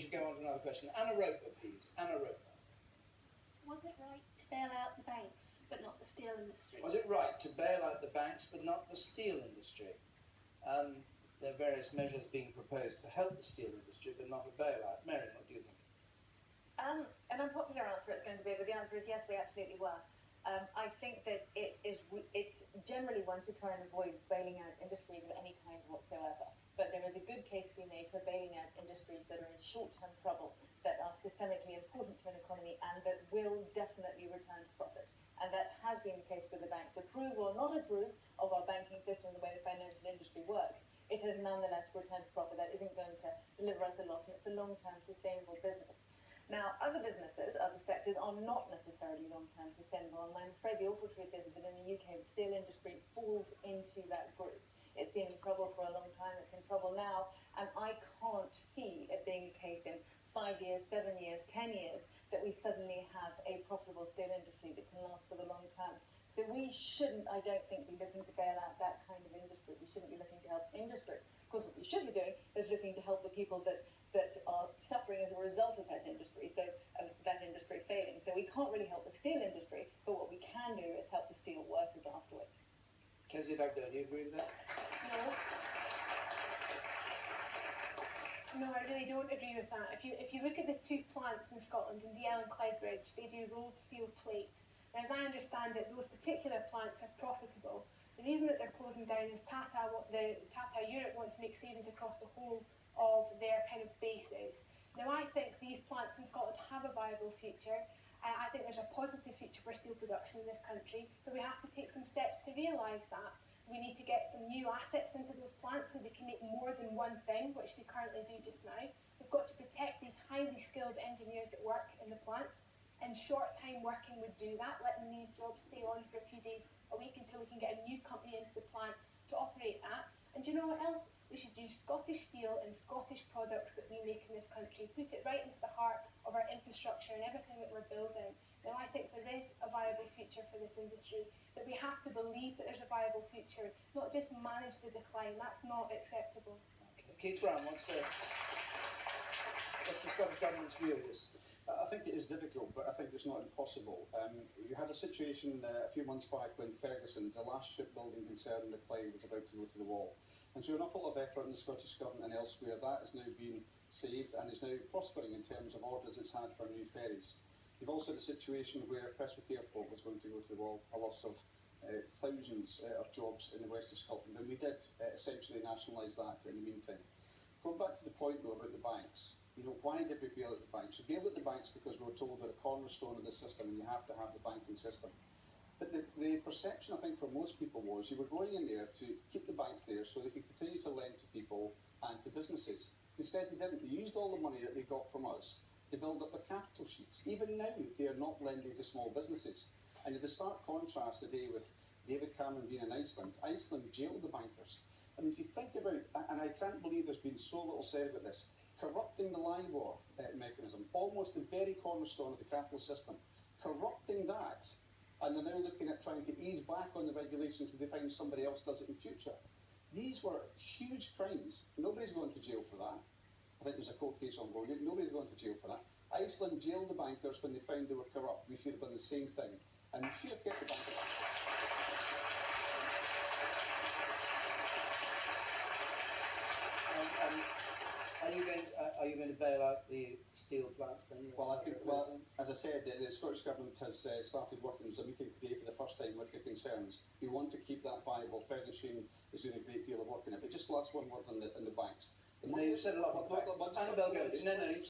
should go on to another question. Anna Roper, please. Anna Roper. Was it right to bail out the banks, but not the steel industry? Was it right to bail out the banks, but not the steel industry? There are various measures being proposed to help the steel industry, but not a bailout. Marion, what do you think? An unpopular answer it's going to be, but the answer is yes, we absolutely were. I think that it's generally one to try and avoid bailing out industries of any kind whatsoever. But there is a good case to be made for bailing out industries that are in short-term trouble, that are systemically important to an economy, and that will definitely return to profit. And that has been the case with the banks. Approve or not approve of our banking system and the way the financial industry works, it has nonetheless returned to profit. That isn't going to deliver us a loss, and it's a long-term sustainable business. Now, other businesses, other sectors are not necessarily long-term sustainable, and I'm afraid the awful truth is that in the UK, the steel industry falls into that group. It's been in trouble for a long time, it's in trouble now, and I can't see it being the case in 5 years, 7 years, 10 years, that we suddenly have a profitable steel industry that can last for the long term. So we shouldn't, I don't think, be looking to bail out that kind of industry. We shouldn't be looking to help industry. Of course, what we should be doing is looking to help the people that are suffering as a result of that industry, so that industry failing. So we can't really help the steel industry, but what we can do is help the steel workers afterwards. Kezia Dugdale, do you agree with that? No, I really don't agree with that. If you look at the two plants in Scotland, in DL and Clydebridge, they do rolled steel plate. And as I understand it, those particular plants are profitable. The reason that they're closing down is Tata Europe want to make savings across the whole of their kind of bases. Now, I think these plants in Scotland have a viable future. I think there's a positive future for steel production in this country, but we have to take some steps to realise that. We need to get some new assets into those plants so they can make more than one thing, which they currently do just now. We've got to protect these highly skilled engineers that work in the plants, and short-time working would do that, letting these jobs stay on for a few days a week until we can get a new company into the plant to operate that. And do you know what else? We should use Scottish steel and Scottish products that we make in this country, put it right into the heart of our infrastructure and everything that we're building. Now, I think there is a viable future for this industry, but we have to believe that there's a viable future, not just manage the decline. That's not acceptable. Okay. Keith Brown, what's the Scottish Government's view of this? I think it is difficult, but I think it's not impossible. You had a situation a few months back when Ferguson's, the last shipbuilding concern in the Clyde, was about to go to the wall. And so an awful lot of effort in the Scottish Government and elsewhere, that is now being saved and is now prospering in terms of orders it's had for new ferries. You've also had a situation where Prestwick Airport was going to go to the wall, a loss of thousands of jobs in the west of Scotland, and we did essentially nationalise that in the meantime. Going back to the point though about the banks, you know, why did we bail out the banks? We bailed out the banks because we were told they're a cornerstone of the system and you have to have the banking system. But the perception, I think, for most people was you were going in there to keep the banks there so they could continue to lend to people and to businesses. Instead, they didn't. They used all the money that they got from us to build up their capital sheets. Even now, they are not lending to small businesses. And the stark contrast today with David Cameron being in Iceland, Iceland jailed the bankers. I mean, if you think about, and I can't believe there's been so little said about this, corrupting the LIBOR mechanism, almost the very cornerstone of the capital system, corrupting that, and they're now looking at trying to ease back on the regulations so they find somebody else does it in future. These were huge crimes. Nobody's going to jail for that. I think there's a court case ongoing. Nobody's going to jail for that. Iceland jailed the bankers when they found they were corrupt. We should have done the same thing. And we should have kept the bankers. Are you going to bail out the steel plants then? Well, I think, as I said, the Scottish Government has started working. There's a meeting today for the first time with the concerns. We want to keep that viable. Ferguson is doing a great deal of work on it. But just last one word on the banks. No, you've said a lot about banks. Annabel, go. No, you've